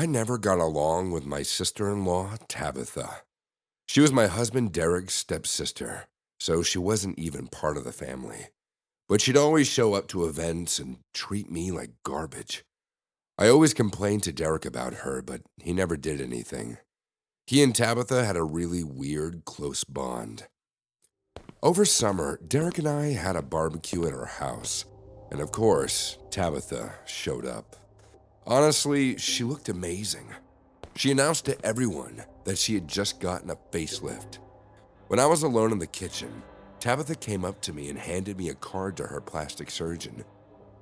I never got along with my sister-in-law, Tabitha. She was my husband Derek's stepsister, so she wasn't even part of the family. But she'd always show up to events and treat me like garbage. I always complained to Derek about her, but he never did anything. He and Tabitha had a really weird, close bond. Over summer, Derek and I had a barbecue at our house, and of course, Tabitha showed up. Honestly, she looked amazing. She announced to everyone that she had just gotten a facelift. When I was alone in the kitchen, Tabitha came up to me and handed me a card to her plastic surgeon.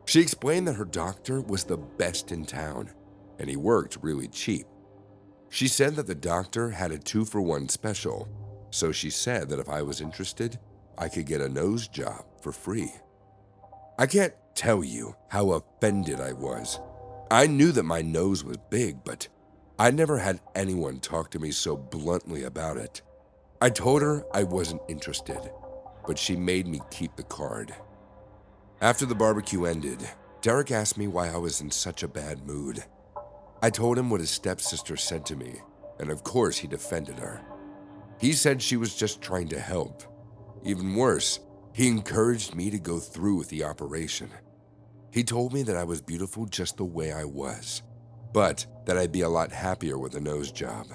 She explained that her doctor was the best in town, and he worked really cheap. She said that the doctor had a 2-for-1 special, so she said that if I was interested, I could get a nose job for free. I can't tell you how offended I was. I knew that my nose was big, but I never had anyone talk to me so bluntly about it. I told her I wasn't interested, but she made me keep the card. After the barbecue ended, Derek asked me why I was in such a bad mood. I told him what his stepsister said to me, and of course he defended her. He said she was just trying to help. Even worse, he encouraged me to go through with the operation. He told me that I was beautiful just the way I was, but that I'd be a lot happier with a nose job.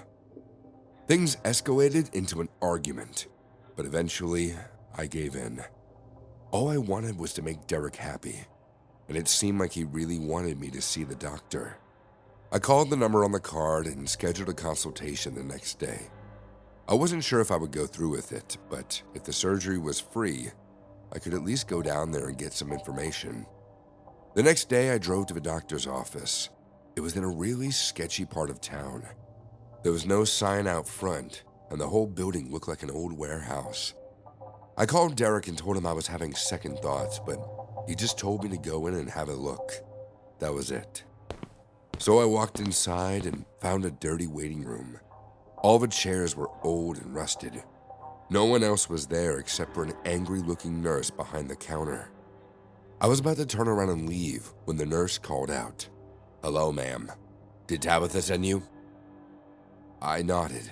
Things escalated into an argument, but eventually I gave in. All I wanted was to make Derek happy, and it seemed like he really wanted me to see the doctor. I called the number on the card and scheduled a consultation the next day. I wasn't sure if I would go through with it, but if the surgery was free, I could at least go down there and get some information. The next day, I drove to the doctor's office. It was in a really sketchy part of town. There was no sign out front, and the whole building looked like an old warehouse. I called Derek and told him I was having second thoughts, but he just told me to go in and have a look. That was it. So I walked inside and found a dirty waiting room. All the chairs were old and rusted. No one else was there except for an angry-looking nurse behind the counter. I was about to turn around and leave when the nurse called out, "Hello, ma'am. Did Tabitha send you?" I nodded.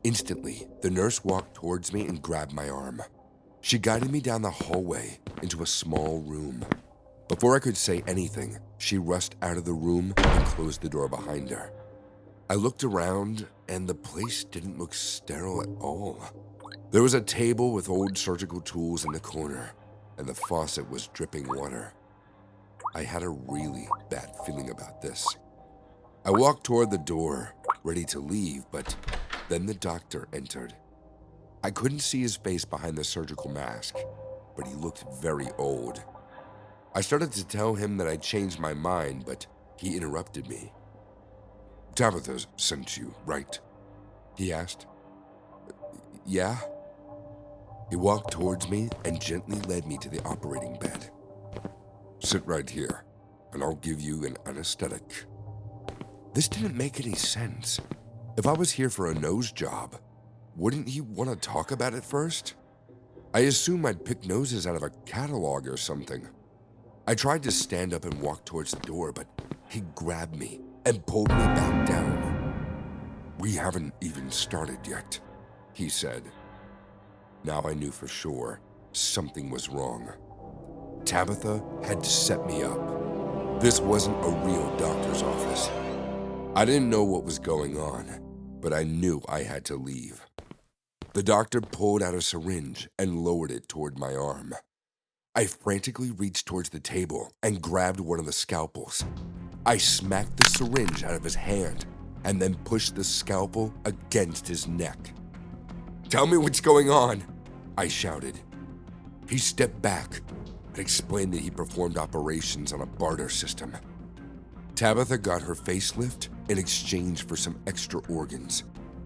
Instantly, the nurse walked towards me and grabbed my arm. She guided me down the hallway into a small room. Before I could say anything, she rushed out of the room and closed the door behind her. I looked around, and the place didn't look sterile at all. There was a table with old surgical tools in the corner, and the faucet was dripping water. I had a really bad feeling about this. I walked toward the door, ready to leave, but then the doctor entered. I couldn't see his face behind the surgical mask, but he looked very old. I started to tell him that I'd changed my mind, but he interrupted me. "Tabitha sent you, right?" he asked. "Yeah?" He walked towards me and gently led me to the operating bed. "Sit right here, and I'll give you an anesthetic." This didn't make any sense. If I was here for a nose job, wouldn't he want to talk about it first? I assumed I'd pick noses out of a catalog or something. I tried to stand up and walk towards the door, but he grabbed me and pulled me back down. "We haven't even started yet," he said. Now I knew for sure something was wrong. Tabitha had set me up. This wasn't a real doctor's office. I didn't know what was going on, but I knew I had to leave. The doctor pulled out a syringe and lowered it toward my arm. I frantically reached towards the table and grabbed one of the scalpels. I smacked the syringe out of his hand and then pushed the scalpel against his neck. "Tell me what's going on," I shouted. He stepped back and explained that he performed operations on a barter system. Tabitha got her facelift in exchange for some extra organs.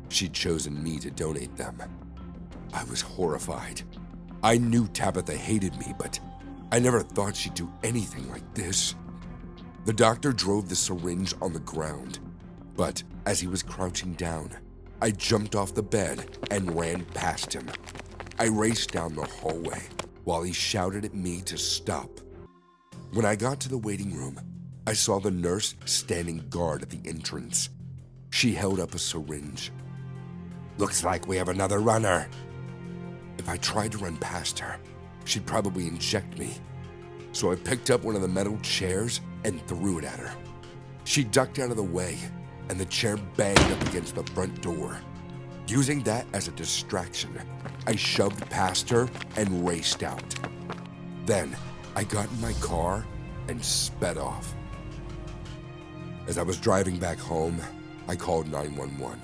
She'd chosen me to donate them. I was horrified. I knew Tabitha hated me, but I never thought she'd do anything like this. The doctor drove the syringe on the ground, but as he was crouching down, I jumped off the bed and ran past him. I raced down the hallway while he shouted at me to stop. When I got to the waiting room, I saw the nurse standing guard at the entrance. She held up a syringe. "Looks like we have another runner." If I tried to run past her, she'd probably inject me. So I picked up one of the metal chairs and threw it at her. She ducked out of the way, and the chair banged up against the front door. Using that as a distraction, I shoved past her and raced out. Then, I got in my car and sped off. As I was driving back home, I called 911.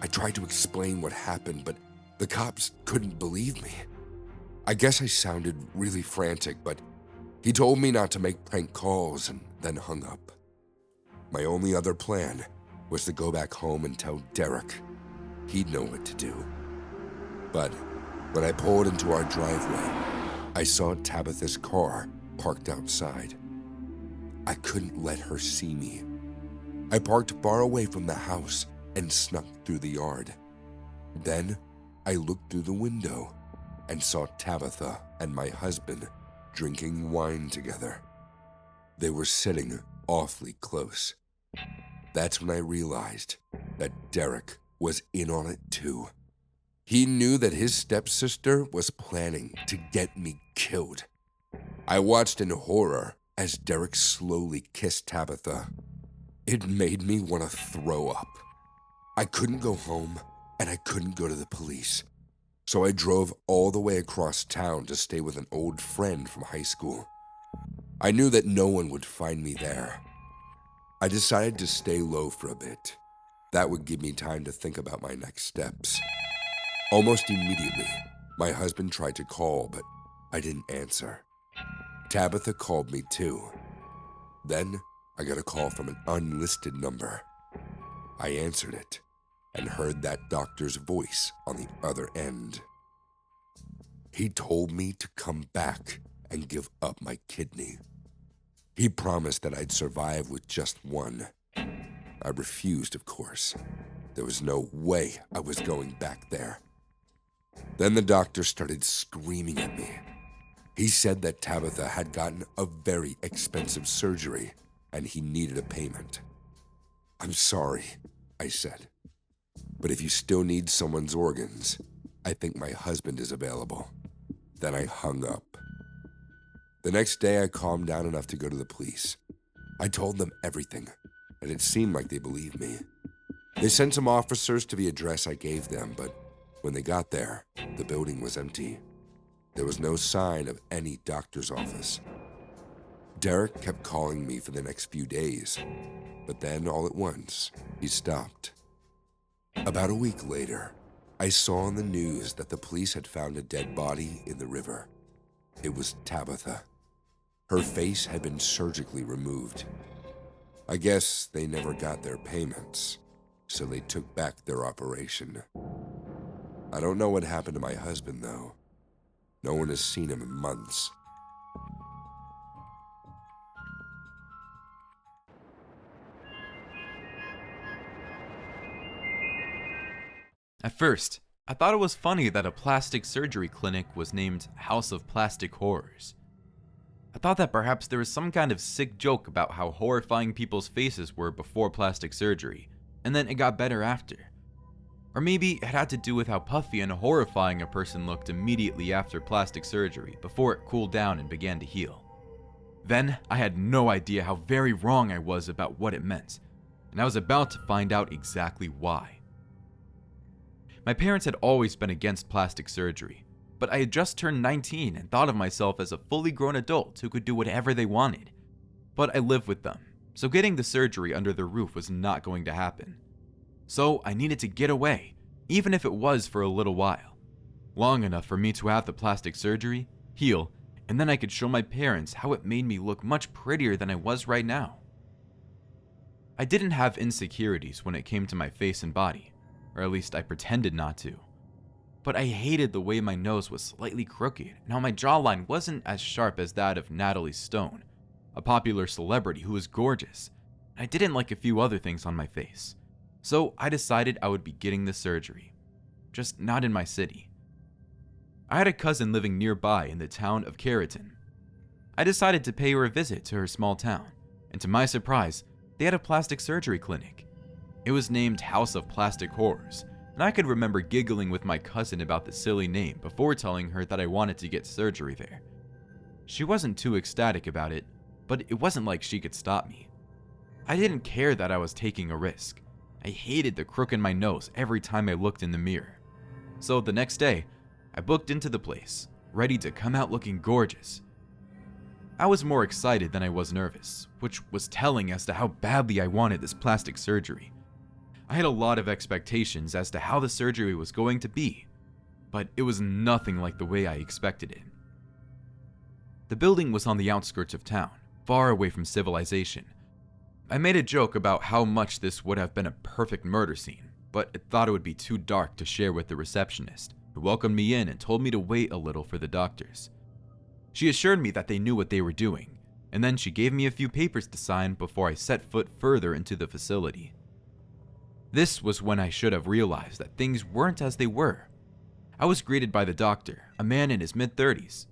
I tried to explain what happened, but the cops couldn't believe me. I guess I sounded really frantic, but he told me not to make prank calls and then hung up. My only other plan was to go back home and tell Derek. He'd know what to do. But when I pulled into our driveway, I saw Tabitha's car parked outside. I couldn't let her see me. I parked far away from the house and snuck through the yard. Then I looked through the window and saw Tabitha and my husband drinking wine together. They were sitting awfully close. That's when I realized that Derek was in on it too. He knew that his stepsister was planning to get me killed. I watched in horror as Derek slowly kissed Tabitha. It made me want to throw up. I couldn't go home and I couldn't go to the police. So I drove all the way across town to stay with an old friend from high school. I knew that no one would find me there. I decided to stay low for a bit. That would give me time to think about my next steps. Almost immediately, my husband tried to call, but I didn't answer. Tabitha called me too. Then I got a call from an unlisted number. I answered it and heard that doctor's voice on the other end. He told me to come back and give up my kidney. He promised that I'd survive with just one. I refused, of course. There was no way I was going back there. Then the doctor started screaming at me. He said that Tabitha had gotten a very expensive surgery and he needed a payment. "I'm sorry," I said, "but if you still need someone's organs, I think my husband is available." Then I hung up. The next day, I calmed down enough to go to the police. I told them everything, and it seemed like they believed me. They sent some officers to the address I gave them, but when they got there, the building was empty. There was no sign of any doctor's office. Derek kept calling me for the next few days, but then all at once, he stopped. About a week later, I saw on the news that the police had found a dead body in the river. It was Tabitha. Her face had been surgically removed. I guess they never got their payments, so they took back their operation. I don't know what happened to my husband, though. No one has seen him in months. At first, I thought it was funny that a plastic surgery clinic was named House of Plastic Horrors. I thought that perhaps there was some kind of sick joke about how horrifying people's faces were before plastic surgery, and then it got better after. Or maybe it had to do with how puffy and horrifying a person looked immediately after plastic surgery before it cooled down and began to heal. Then, I had no idea how very wrong I was about what it meant, and I was about to find out exactly why. My parents had always been against plastic surgery, but I had just turned 19 and thought of myself as a fully grown adult who could do whatever they wanted. But I lived with them, so getting the surgery under their roof was not going to happen. So I needed to get away, even if it was for a little while. Long enough for me to have the plastic surgery, heal, and then I could show my parents how it made me look much prettier than I was right now. I didn't have insecurities when it came to my face and body, or at least I pretended not to. But I hated the way my nose was slightly crooked and how my jawline wasn't as sharp as that of Natalie Stone, a popular celebrity who was gorgeous. I didn't like a few other things on my face. So I decided I would be getting the surgery, just not in my city. I had a cousin living nearby in the town of Keratin. I decided to pay her a visit to her small town, and to my surprise, they had a plastic surgery clinic. It was named House of Plastic Horrors, and I could remember giggling with my cousin about the silly name before telling her that I wanted to get surgery there. She wasn't too ecstatic about it, but it wasn't like she could stop me. I didn't care that I was taking a risk. I hated the crook in my nose every time I looked in the mirror. So the next day, I booked into the place, ready to come out looking gorgeous. I was more excited than I was nervous, which was telling as to how badly I wanted this plastic surgery. I had a lot of expectations as to how the surgery was going to be, but it was nothing like the way I expected it. The building was on the outskirts of town, far away from civilization. I made a joke about how much this would have been a perfect murder scene, but I thought it would be too dark to share with the receptionist, who welcomed me in and told me to wait a little for the doctors. She assured me that they knew what they were doing, and then she gave me a few papers to sign before I set foot further into the facility. This was when I should have realized that things weren't as they were. I was greeted by the doctor, a man in his mid-30s,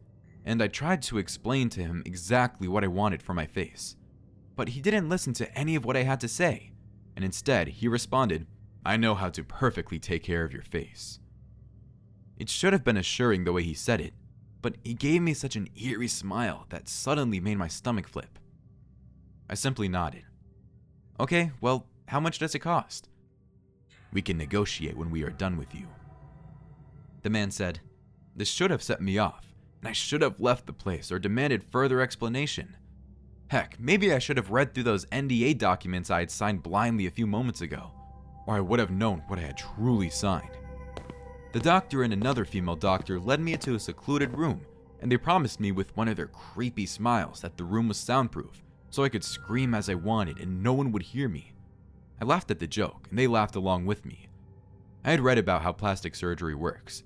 and I tried to explain to him exactly what I wanted for my face. But he didn't listen to any of what I had to say, and instead he responded, "I know how to perfectly take care of your face." It should have been assuring the way he said it, but he gave me such an eerie smile that suddenly made my stomach flip. I simply nodded. "Okay, well, how much does it cost?" "We can negotiate when we are done with you." The man said. This should have set me off, and I should have left the place or demanded further explanation. Heck, maybe I should have read through those NDA documents I had signed blindly a few moments ago, or I would have known what I had truly signed. The doctor and another female doctor led me into a secluded room, and they promised me with one of their creepy smiles that the room was soundproof, so I could scream as I wanted and no one would hear me. I laughed at the joke, and they laughed along with me. I had read about how plastic surgery works.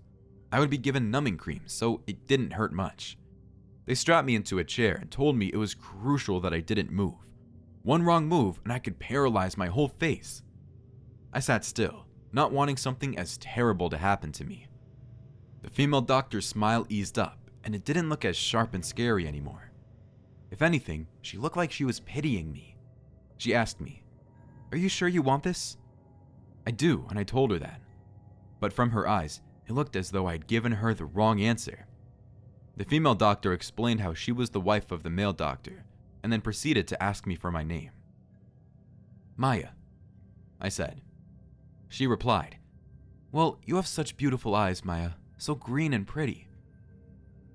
I would be given numbing cream, so it didn't hurt much. They strapped me into a chair and told me it was crucial that I didn't move. One wrong move and I could paralyze my whole face. I sat still, not wanting something as terrible to happen to me. The female doctor's smile eased up, and it didn't look as sharp and scary anymore. If anything, she looked like she was pitying me. She asked me, "Are you sure you want this?" "I do," and I told her that. But from her eyes, it looked as though I had given her the wrong answer. The female doctor explained how she was the wife of the male doctor, and then proceeded to ask me for my name. "Maya," I said. She replied, "Well, you have such beautiful eyes, Maya, so green and pretty."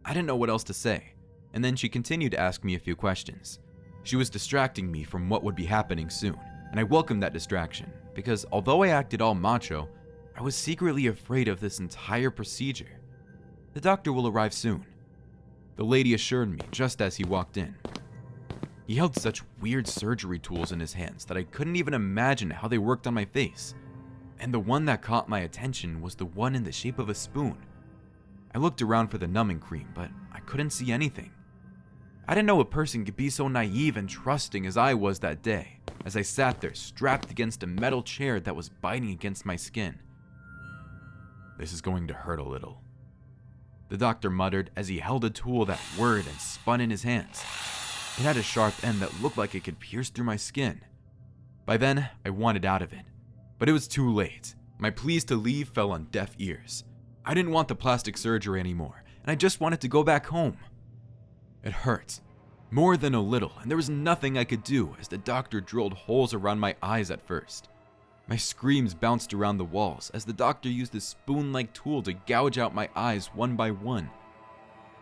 I didn't know what else to say, and then she continued to ask me a few questions. She was distracting me from what would be happening soon, and I welcomed that distraction, because although I acted all macho, I was secretly afraid of this entire procedure. "The doctor will arrive soon," the lady assured me just as he walked in. He held such weird surgery tools in his hands that I couldn't even imagine how they worked on my face. And the one that caught my attention was the one in the shape of a spoon. I looked around for the numbing cream, but I couldn't see anything. I didn't know a person could be so naive and trusting as I was that day, as I sat there strapped against a metal chair that was biting against my skin. "This is going to hurt a little," the doctor muttered as he held a tool that whirred and spun in his hands. It had a sharp end that looked like it could pierce through my skin. By then, I wanted out of it. But it was too late. My pleas to leave fell on deaf ears. I didn't want the plastic surgery anymore, and I just wanted to go back home. It hurt, more than a little, and there was nothing I could do as the doctor drilled holes around my eyes at first. My screams bounced around the walls as the doctor used this spoon-like tool to gouge out my eyes one by one.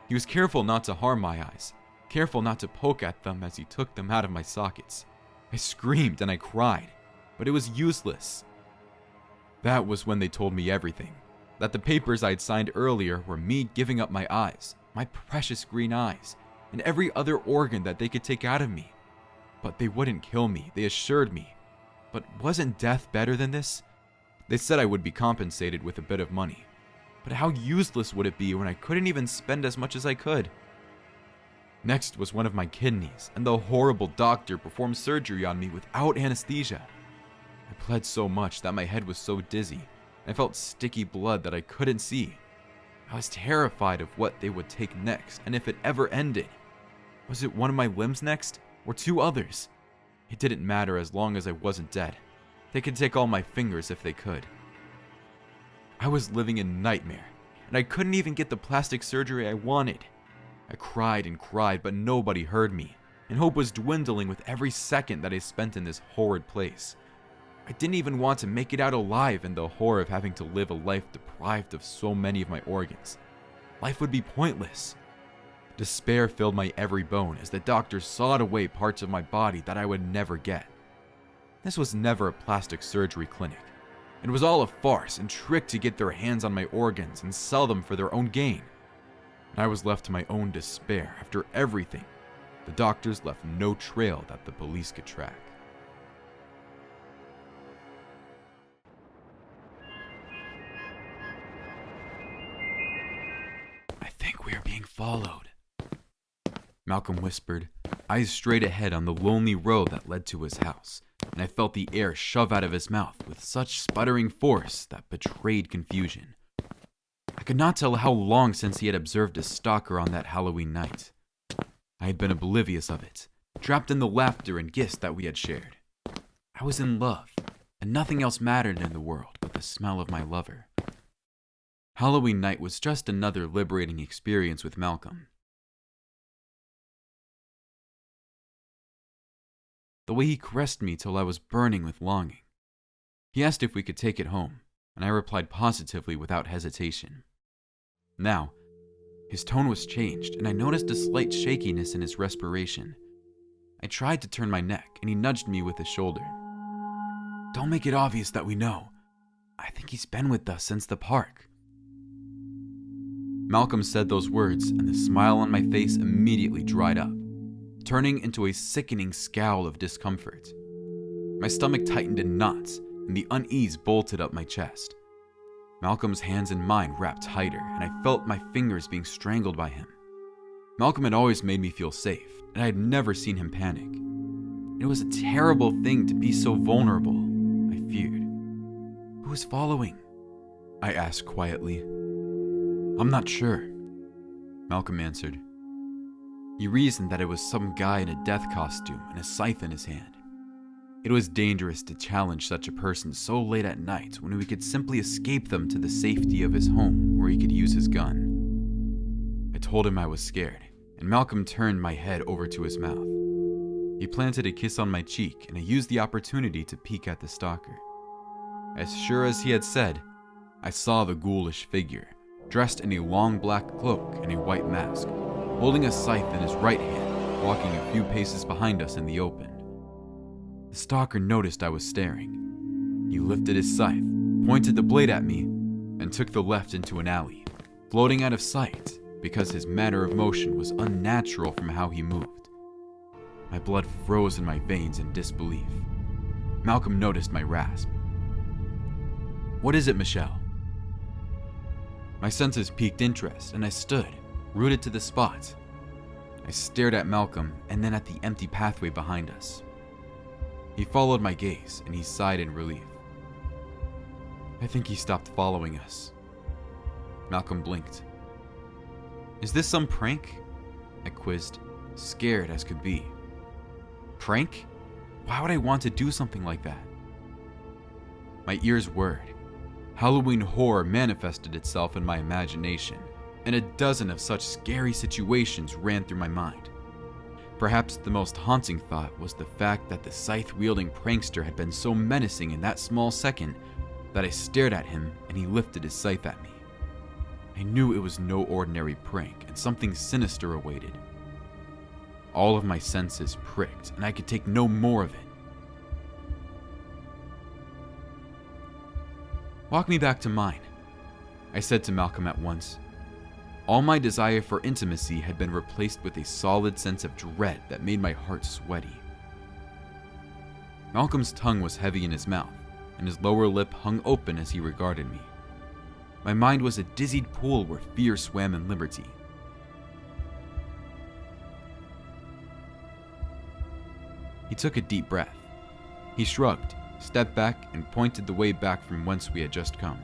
He was careful not to harm my eyes, careful not to poke at them as he took them out of my sockets. I screamed and I cried, but it was useless. That was when they told me everything. That the papers I had signed earlier were me giving up my eyes, my precious green eyes, and every other organ that they could take out of me. But they wouldn't kill me, they assured me. But wasn't death better than this? They said I would be compensated with a bit of money. But how useless would it be when I couldn't even spend as much as I could? Next was one of my kidneys, and the horrible doctor performed surgery on me without anesthesia. I bled so much that my head was so dizzy, and I felt sticky blood that I couldn't see. I was terrified of what they would take next, and if it ever ended. Was it one of my limbs next, or two others? It didn't matter as long as I wasn't dead. They could take all my fingers if they could. I was living a nightmare, and I couldn't even get the plastic surgery I wanted. I cried and cried, but nobody heard me, and hope was dwindling with every second that I spent in this horrid place. I didn't even want to make it out alive, and the horror of having to live a life deprived of so many of my organs. Life would be pointless. Despair filled my every bone as the doctors sawed away parts of my body that I would never get. This was never a plastic surgery clinic. It was all a farce and trick to get their hands on my organs and sell them for their own gain. And I was left to my own despair after everything. The doctors left no trail that the police could track. I think we are being followed, Malcolm whispered, eyes straight ahead on the lonely road that led to his house, and I felt the air shove out of his mouth with such sputtering force that betrayed confusion. I could not tell how long since he had observed a stalker on that Halloween night. I had been oblivious of it, trapped in the laughter and gifts that we had shared. I was in love, and nothing else mattered in the world but the smell of my lover. Halloween night was just another liberating experience with Malcolm. The way he caressed me till I was burning with longing. He asked if we could take it home, and I replied positively without hesitation. Now, his tone was changed, and I noticed a slight shakiness in his respiration. I tried to turn my neck, and he nudged me with his shoulder. "Don't make it obvious that we know. I think he's been with us since the park." Malcolm said those words, and the smile on my face immediately dried up, turning into a sickening scowl of discomfort. My stomach tightened in knots, and the unease bolted up my chest. Malcolm's hands and mine wrapped tighter, and I felt my fingers being strangled by him. Malcolm had always made me feel safe, and I had never seen him panic. It was a terrible thing to be so vulnerable, I feared. "Who is following?" I asked quietly. "I'm not sure," Malcolm answered. He reasoned that it was some guy in a death costume and a scythe in his hand. It was dangerous to challenge such a person so late at night when we could simply escape them to the safety of his home where he could use his gun. I told him I was scared, and Malcolm turned my head over to his mouth. He planted a kiss on my cheek, and I used the opportunity to peek at the stalker. As sure as he had said, I saw the ghoulish figure, dressed in a long black cloak and a white mask, holding a scythe in his right hand, walking a few paces behind us in the open. The stalker noticed I was staring. He lifted his scythe, pointed the blade at me, and took the left into an alley, floating out of sight because his manner of motion was unnatural from how he moved. My blood froze in my veins in disbelief. Malcolm noticed my rasp. "What is it, Michelle?" My senses piqued interest, and I stood, rooted to the spot. I stared at Malcolm and then at the empty pathway behind us. He followed my gaze, and he sighed in relief. "I think he stopped following us." Malcolm blinked. "Is this some prank?" I quizzed, scared as could be. "Prank? Why would I want to do something like that?" My ears whirred. Halloween horror manifested itself in my imagination, and a dozen of such scary situations ran through my mind. Perhaps the most haunting thought was the fact that the scythe-wielding prankster had been so menacing in that small second that I stared at him and he lifted his scythe at me. I knew it was no ordinary prank and something sinister awaited. All of my senses pricked and I could take no more of it. "Walk me back to mine," I said to Malcolm at once. All my desire for intimacy had been replaced with a solid sense of dread that made my heart sweaty. Malcolm's tongue was heavy in his mouth, and his lower lip hung open as he regarded me. My mind was a dizzied pool where fear swam in liberty. He took a deep breath. He shrugged, stepped back, and pointed the way back from whence we had just come.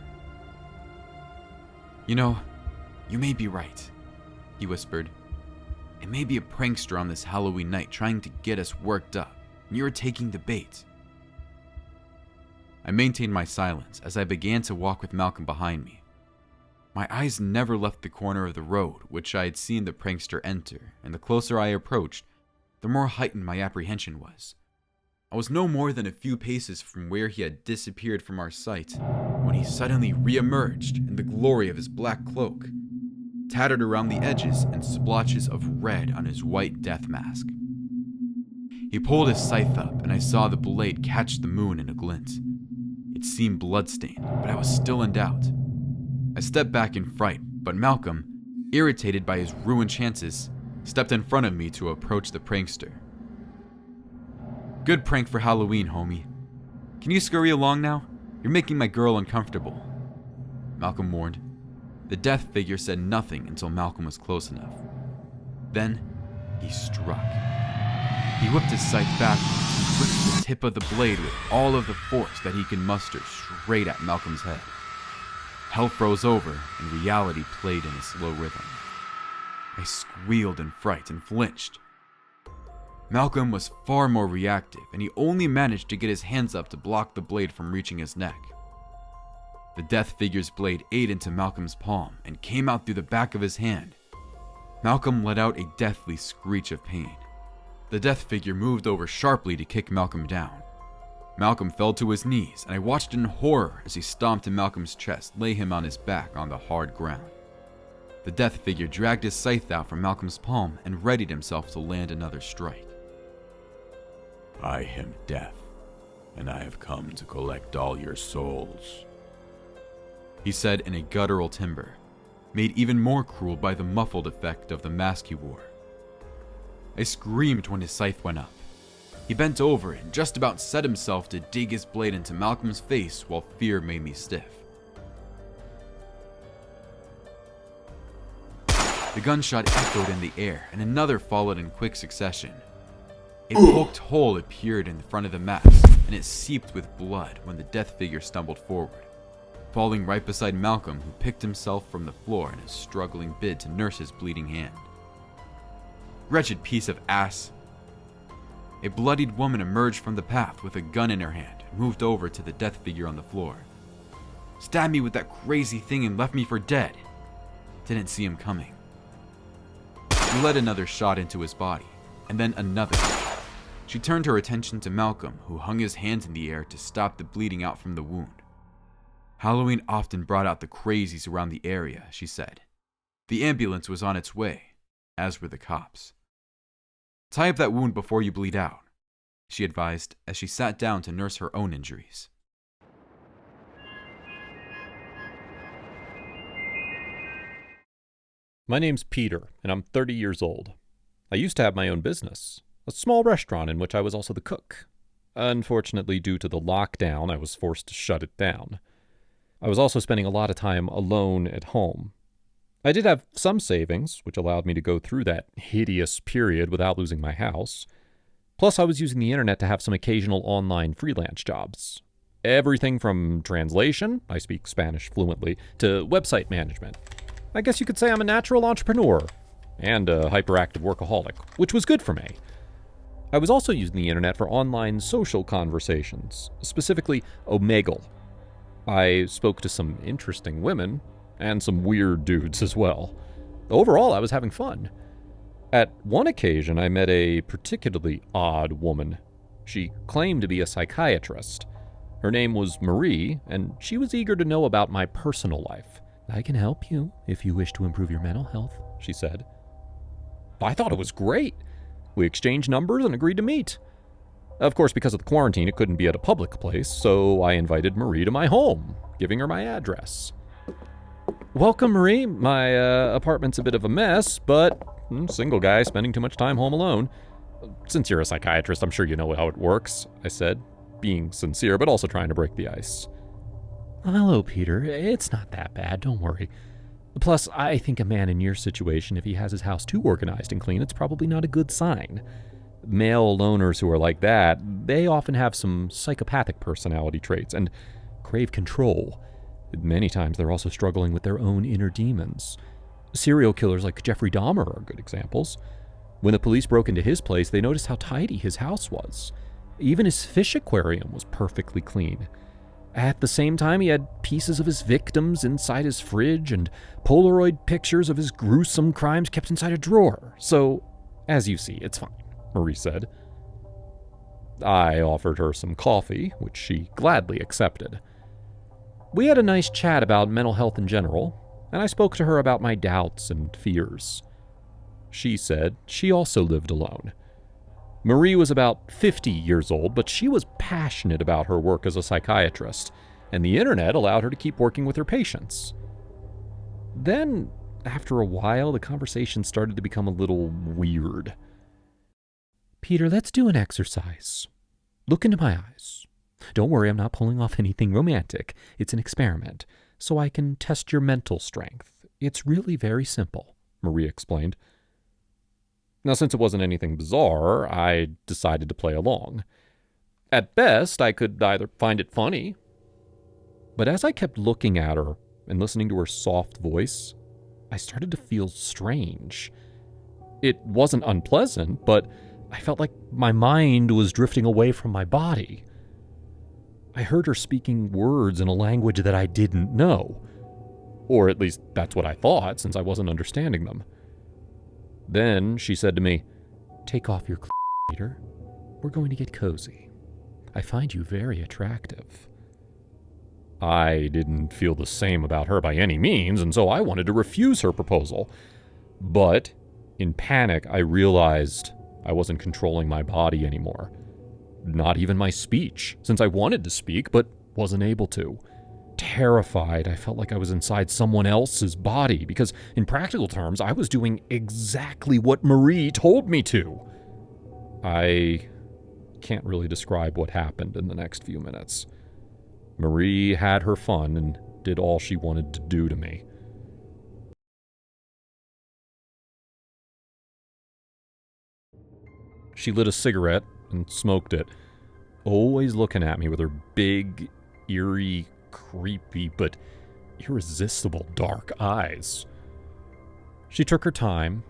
"You know, you may be right," he whispered. "It may be a prankster on this Halloween night trying to get us worked up. and you are taking the bait." I maintained my silence as I began to walk with Malcolm behind me. My eyes never left the corner of the road which I had seen the prankster enter, and the closer I approached, the more heightened my apprehension was. I was no more than a few paces from where he had disappeared from our sight, when he suddenly re-emerged in the glory of his black cloak, tattered around the edges and splotches of red on his white death mask. He pulled his scythe up, and I saw the blade catch the moon in a glint. It seemed bloodstained, but I was still in doubt. I stepped back in fright, but Malcolm, irritated by his ruined chances, stepped in front of me to approach the prankster. "Good prank for Halloween, homie. Can you scurry along now? You're making my girl uncomfortable," Malcolm warned. The death figure said nothing until Malcolm was close enough. Then, he struck. He whipped his scythe backwards and ripped the tip of the blade with all of the force that he could muster straight at Malcolm's head. Hell froze over, and reality played in a slow rhythm. I squealed in fright and flinched. Malcolm was far more reactive, and he only managed to get his hands up to block the blade from reaching his neck. The death figure's blade ate into Malcolm's palm and came out through the back of his hand. Malcolm let out a deathly screech of pain. The death figure moved over sharply to kick Malcolm down. Malcolm fell to his knees, and I watched in horror as he stomped in Malcolm's chest, lay him on his back on the hard ground. The death figure dragged his scythe out from Malcolm's palm and readied himself to land another strike. "I am Death, and I have come to collect all your souls," he said in a guttural timbre, made even more cruel by the muffled effect of the mask he wore. I screamed when his scythe went up. He bent over and just about set himself to dig his blade into Malcolm's face while fear made me stiff. The gunshot echoed in the air, and another followed in quick succession. A poked hole appeared in the front of the mask, and it seeped with blood when the death figure stumbled forward, falling right beside Malcolm, who picked himself from the floor in a struggling bid to nurse his bleeding hand. "Wretched piece of ass!" A bloodied woman emerged from the path with a gun in her hand and moved over to the death figure on the floor. "Stabbed me with that crazy thing and left me for dead. Didn't see him coming." She led another shot into his body, and then another. She turned her attention to Malcolm, who hung his hands in the air to stop the bleeding out from the wound. "Halloween often brought out the crazies around the area," she said. "The ambulance was on its way, as were the cops. Tie up that wound before you bleed out," she advised as she sat down to nurse her own injuries. My name's Peter, and I'm 30 years old. I used to have my own business, a small restaurant in which I was also the cook. Unfortunately, due to the lockdown, I was forced to shut it down. I was also spending a lot of time alone at home. I did have some savings, which allowed me to go through that hideous period without losing my house. Plus, I was using the internet to have some occasional online freelance jobs. Everything from translation, I speak Spanish fluently, to website management. I guess you could say I'm a natural entrepreneur and a hyperactive workaholic, which was good for me. I was also using the internet for online social conversations, specifically Omegle. I spoke to some interesting women, and some weird dudes as well. Overall, I was having fun. At one occasion, I met a particularly odd woman. She claimed to be a psychiatrist. Her name was Marie, and she was eager to know about my personal life. "I can help you if you wish to improve your mental health," she said. I thought it was great. We exchanged numbers and agreed to meet. Of course, because of the quarantine, it couldn't be at a public place, so I invited Marie to my home, giving her my address. "Welcome, Marie. My apartment's a bit of a mess, but single guy spending too much time home alone. Since you're a psychiatrist, I'm sure you know how it works," I said, being sincere, but also trying to break the ice. "Hello, Peter. It's not that bad, don't worry. Plus, I think a man in your situation, if he has his house too organized and clean, it's probably not a good sign. Male loners who are like that, they often have some psychopathic personality traits and crave control. Many times they're also struggling with their own inner demons. Serial killers like Jeffrey Dahmer are good examples. When the police broke into his place, they noticed how tidy his house was. Even his fish aquarium was perfectly clean. At the same time, he had pieces of his victims inside his fridge and Polaroid pictures of his gruesome crimes kept inside a drawer. So, as you see, it's fine, Marie said. I offered her some coffee, which she gladly accepted. We had a nice chat about mental health in general, and I spoke to her about my doubts and fears. She said she also lived alone. Marie was about 50 years old, but she was passionate about her work as a psychiatrist, and the internet allowed her to keep working with her patients. Then, after a while, the conversation started to become a little weird. Peter, let's do an exercise. Look into my eyes. Don't worry, I'm not pulling off anything romantic. It's an experiment, so I can test your mental strength. It's really very simple, Marie explained. Now, since it wasn't anything bizarre, I decided to play along. At best, I could either find it funny, but as I kept looking at her and listening to her soft voice, I started to feel strange. It wasn't unpleasant, but I felt like my mind was drifting away from my body. I heard her speaking words in a language that I didn't know, or at least that's what I thought, since I wasn't understanding them. Then she said to me, "Take off your clothes, Peter. We're going to get cozy. I find you very attractive." I didn't feel the same about her by any means, and so I wanted to refuse her proposal. But in panic, I realized I wasn't controlling my body anymore. Not even my speech, since I wanted to speak but wasn't able to. Terrified, I felt like I was inside someone else's body because, in practical terms, I was doing exactly what Marie told me to. I can't really describe what happened in the next few minutes. Marie had her fun and did all she wanted to do to me. She lit a cigarette and smoked it, always looking at me with her big, eerie, creepy, but irresistible dark eyes. She took her time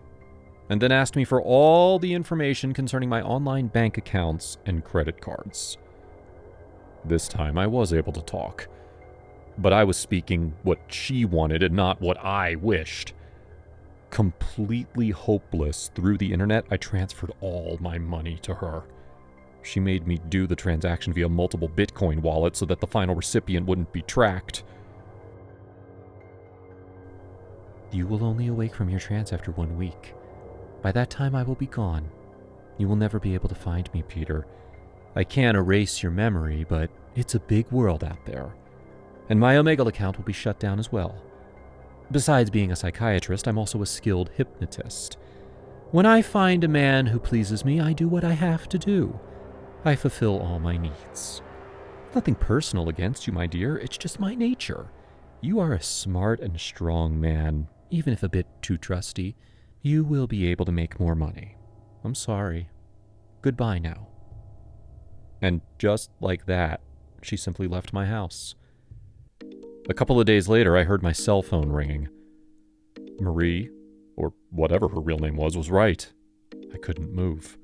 and then asked me for all the information concerning my online bank accounts and credit cards. This time I was able to talk, but I was speaking what she wanted and not what I wished. Completely hopeless through the internet, I transferred all my money to her. She made me do the transaction via multiple Bitcoin wallets so that the final recipient wouldn't be tracked. You will only awake from your trance after 1 week. By that time, I will be gone. You will never be able to find me, Peter. I can't erase your memory, but it's a big world out there. And my Omegle account will be shut down as well. Besides being a psychiatrist, I'm also a skilled hypnotist. When I find a man who pleases me, I do what I have to do. I fulfill all my needs. Nothing personal against you, my dear. It's just my nature. You are a smart and strong man, even if a bit too trusty. You will be able to make more money. I'm sorry. Goodbye now. And just like that, she simply left my house. A couple of days later, I heard my cell phone ringing. Marie, or whatever her real name was right. I couldn't move.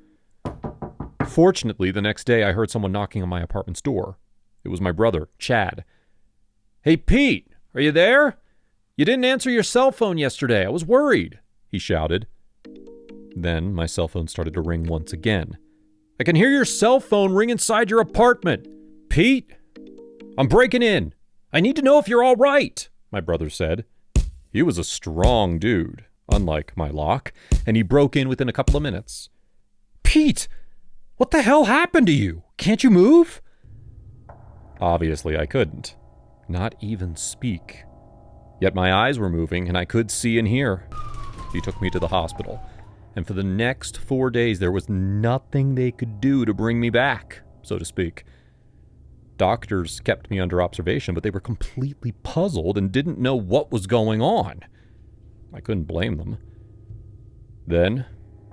Fortunately, the next day I heard someone knocking on my apartment's door. It was my brother, Chad. "Hey, Pete, are you there? You didn't answer your cell phone yesterday. I was worried," he shouted. Then my cell phone started to ring once again. "I can hear your cell phone ring inside your apartment. Pete, I'm breaking in. I need to know if you're all right," my brother said. He was a strong dude, unlike my lock, and he broke in within a couple of minutes. "Pete, what the hell happened to you? Can't you move?" Obviously, I couldn't. Not even speak. Yet my eyes were moving, and I could see and hear. He took me to the hospital, and for the next 4 days, there was nothing they could do to bring me back, so to speak. Doctors kept me under observation, but they were completely puzzled and didn't know what was going on. I couldn't blame them. Then,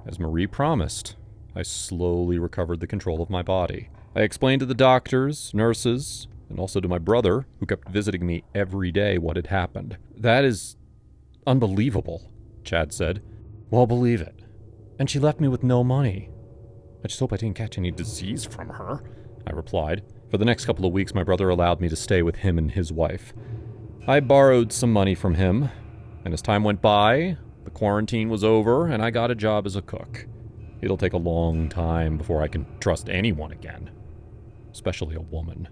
as Marie promised, I slowly recovered the control of my body. I explained to the doctors, nurses, and also to my brother, who kept visiting me every day, what had happened. "That is unbelievable," Chad said. "Well, believe it. And she left me with no money. I just hope I didn't catch any disease from her, I replied. For the next couple of weeks, my brother allowed me to stay with him and his wife. I borrowed some money from him, and as time went by, the quarantine was over, and I got a job as a cook. It'll take a long time before I can trust anyone again, especially a woman.